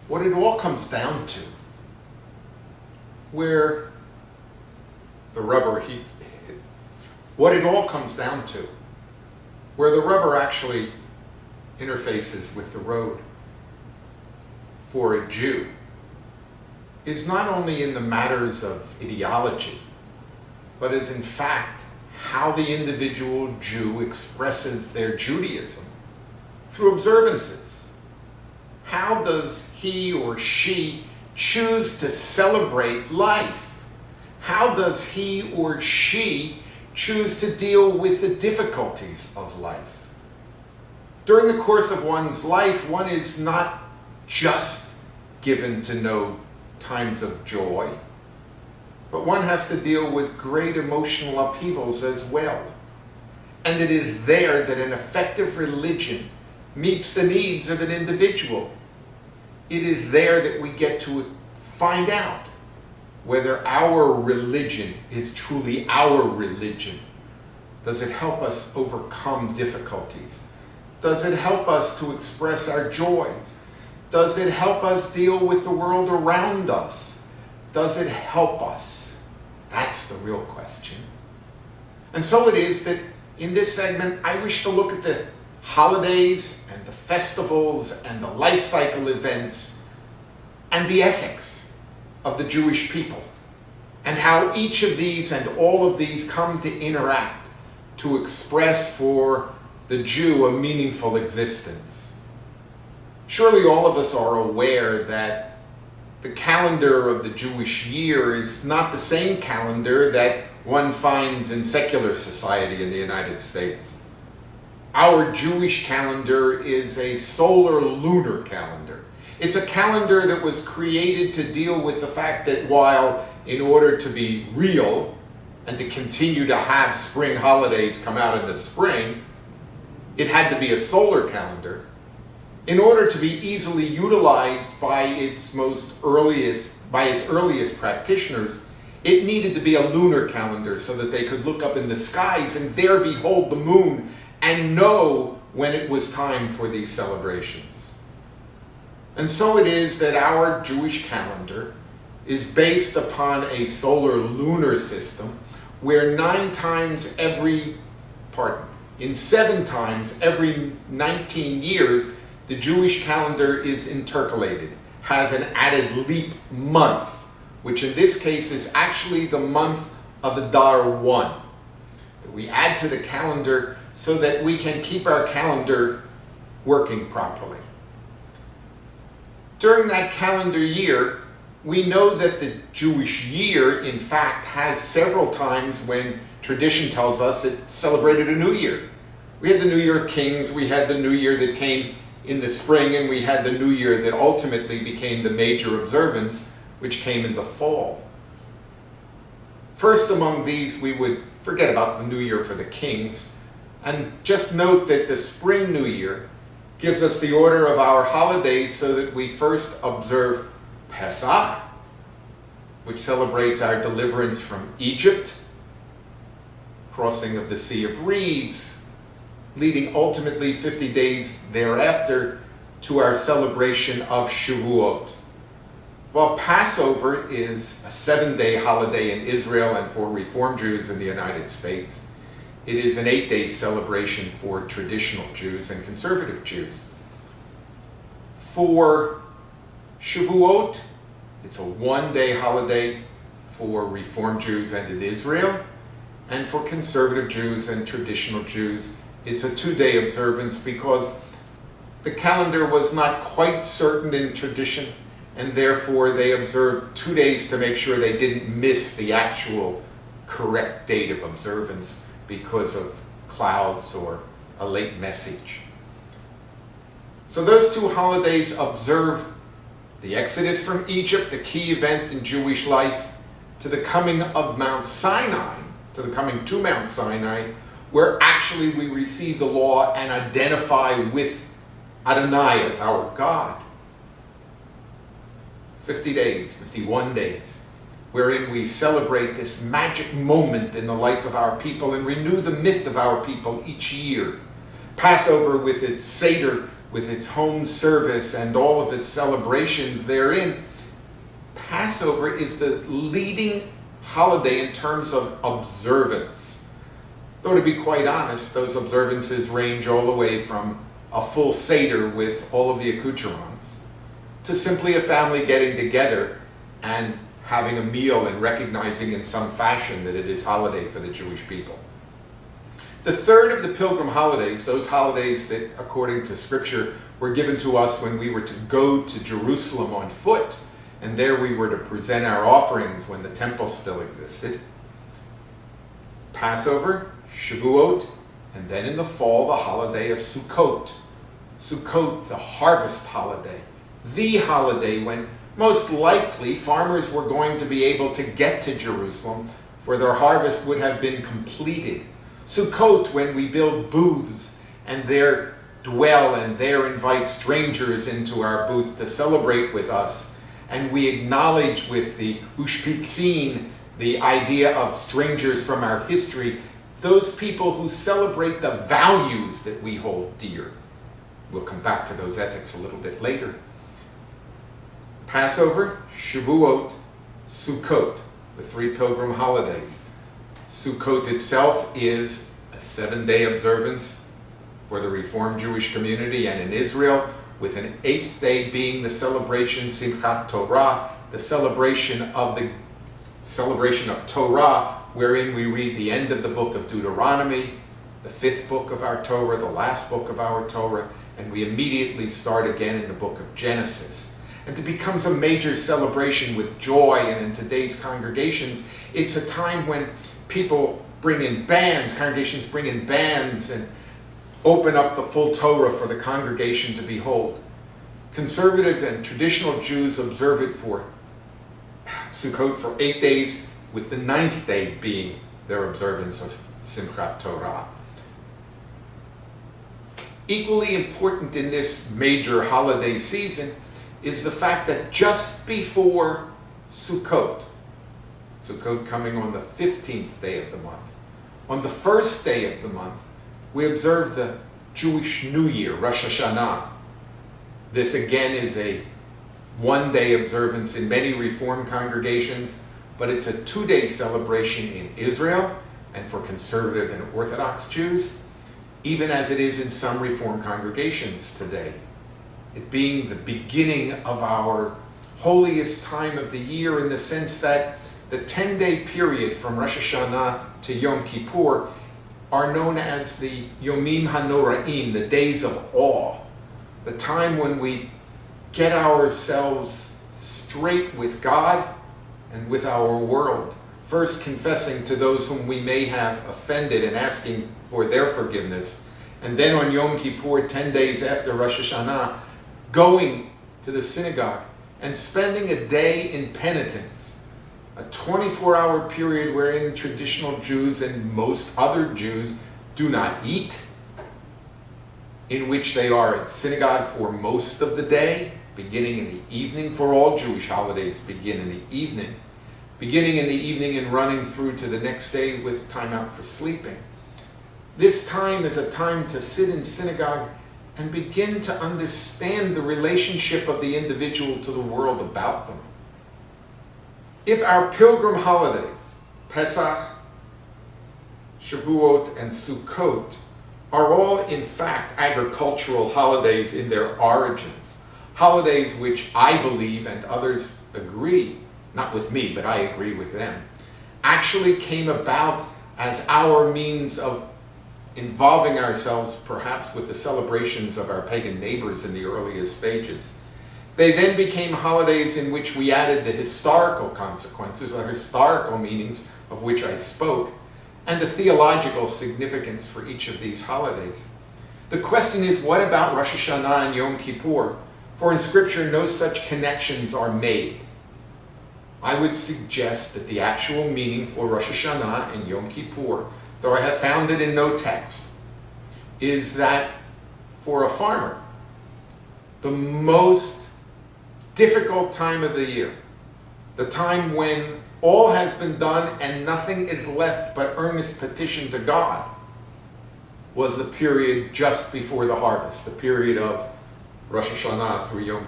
what it all comes down to, where the rubber what it all comes down to, where the rubber actually interfaces with the road for a Jew, is not only in the matters of ideology, but is in fact how the individual Jew expresses their Judaism through observances. How does he or she choose to celebrate life? How does he or she choose to deal with the difficulties of life? During the course of one's life, one is not just given to know times of joy, but one has to deal with great emotional upheavals as well. And it is there that an effective religion meets the needs of an individual. It is there that we get to find out whether our religion is truly our religion. Does it help us overcome difficulties? Does it help us to express our joys? Does it help us deal with the world around us? Does it help us? That's the real question. And so it is that in this segment, I wish to look at the holidays and the festivals and the life cycle events and the ethics of the Jewish people, and how each of these and all of these come to interact to express for the Jew a meaningful existence. Surely all of us are aware that the calendar of the Jewish year is not the same calendar that one finds in secular society in the United States. Our Jewish calendar is a solar lunar calendar. It's a calendar that was created to deal with the fact that while in order to be real and to continue to have spring holidays come out in the spring, it had to be a solar calendar. In order to be easily utilized by its earliest practitioners, it needed to be a lunar calendar so that they could look up in the skies and there behold the moon and know when it was time for these celebrations. And so it is that our Jewish calendar is based upon a solar lunar system where 7 times every 19 years, the Jewish calendar is intercalated, has an added leap month, which in this case is actually the month of Adar 1, that we add to the calendar so that we can keep our calendar working properly. During that calendar year, we know that the Jewish year, in fact, has several times when tradition tells us it celebrated a new year. We had the New Year of Kings, we had the New Year that came in the spring, and we had the New Year that ultimately became the major observance, which came in the fall. First among these, we would forget about the New Year for the Kings, and just note that the spring New Year gives us the order of our holidays so that we first observe Pesach, which celebrates our deliverance from Egypt, crossing of the Sea of Reeds, leading ultimately 50 days thereafter to our celebration of Shavuot. While Passover is a 7-day holiday in Israel and for Reform Jews in the United States, it is an 8-day celebration for traditional Jews and conservative Jews. For Shavuot, it's a 1-day holiday for Reform Jews and in Israel, and for conservative Jews and traditional Jews, it's a 2-day observance because the calendar was not quite certain in tradition, and therefore they observed 2 days to make sure they didn't miss the actual correct date of observance because of clouds or a late message. So those 2 holidays observe the Exodus from Egypt, the key event in Jewish life, to the coming of Mount Sinai, to the coming to Mount Sinai, where actually we receive the law and identify with Adonai as our God. 50 days, 51 days, wherein we celebrate this magic moment in the life of our people and renew the myth of our people each year. Passover with its Seder with its home service and all of its celebrations therein, Passover is the leading holiday in terms of observance. Though to be quite honest, those observances range all the way from a full Seder with all of the accoutrements to simply a family getting together and having a meal and recognizing in some fashion that it is holiday for the Jewish people. The third of the pilgrim holidays, those holidays that according to Scripture were given to us when we were to go to Jerusalem on foot, and there we were to present our offerings when the temple still existed. Passover, Shavuot, and then in the fall, the holiday of Sukkot. Sukkot, the harvest holiday. The holiday when most likely farmers were going to be able to get to Jerusalem, for their harvest would have been completed. Sukkot, when we build booths and there dwell and there invite strangers into our booth to celebrate with us. And we acknowledge with the ushpiksin, the idea of strangers from our history, those people who celebrate the values that we hold dear. We'll come back to those ethics a little bit later. Passover, Shavuot, Sukkot, the three pilgrim holidays. Sukkot itself is a 7-day observance for the Reformed Jewish community and in Israel, with an 8th day being the celebration Simchat Torah, the celebration of Torah, wherein we read the end of the book of Deuteronomy, the 5th book of our Torah, the last book of our Torah, and we immediately start again in the book of Genesis. And it becomes a major celebration with joy, and in today's congregations, it's a time when people bring in bands, congregations bring in bands and open up the full Torah for the congregation to behold. Conservative and traditional Jews observe it for Sukkot for 8 days, with the 9th day being their observance of Simchat Torah. Equally important in this major holiday season is the fact that just before Sukkot coming on the 15th day of the month, on the first day of the month, we observe the Jewish New Year, Rosh Hashanah. This again is a 1-day observance in many Reformed congregations, but it's a 2-day celebration in Israel and for conservative and Orthodox Jews, even as it is in some Reformed congregations today. It being the beginning of our holiest time of the year in the sense that the 10-day period from Rosh Hashanah to Yom Kippur are known as the Yomim HaNoraim, the days of awe, the time when we get ourselves straight with God and with our world, first confessing to those whom we may have offended and asking for their forgiveness, and then on Yom Kippur, 10 days after Rosh Hashanah, going to the synagogue and spending a day in penitence, a 24-hour period wherein traditional Jews and most other Jews do not eat, in which they are at synagogue for most of the day, beginning in the evening, for all Jewish holidays begin in the evening, beginning in the evening and running through to the next day with time out for sleeping. This time is a time to sit in synagogue and begin to understand the relationship of the individual to the world about them. If our pilgrim holidays, Pesach, Shavuot, and Sukkot, are all in fact agricultural holidays in their origins, holidays which I believe and others agree, not with me, but I agree with them, actually came about as our means of involving ourselves perhaps with the celebrations of our pagan neighbors in the earliest stages. They then became holidays in which we added the historical consequences, or historical meanings of which I spoke, and the theological significance for each of these holidays. The question is, what about Rosh Hashanah and Yom Kippur? For in Scripture, no such connections are made. I would suggest that the actual meaning for Rosh Hashanah and Yom Kippur, though I have found it in no text, is that for a farmer, the most difficult time of the year, the time when all has been done and nothing is left but earnest petition to God, was the period just before the harvest, the period of Rosh Hashanah through Yom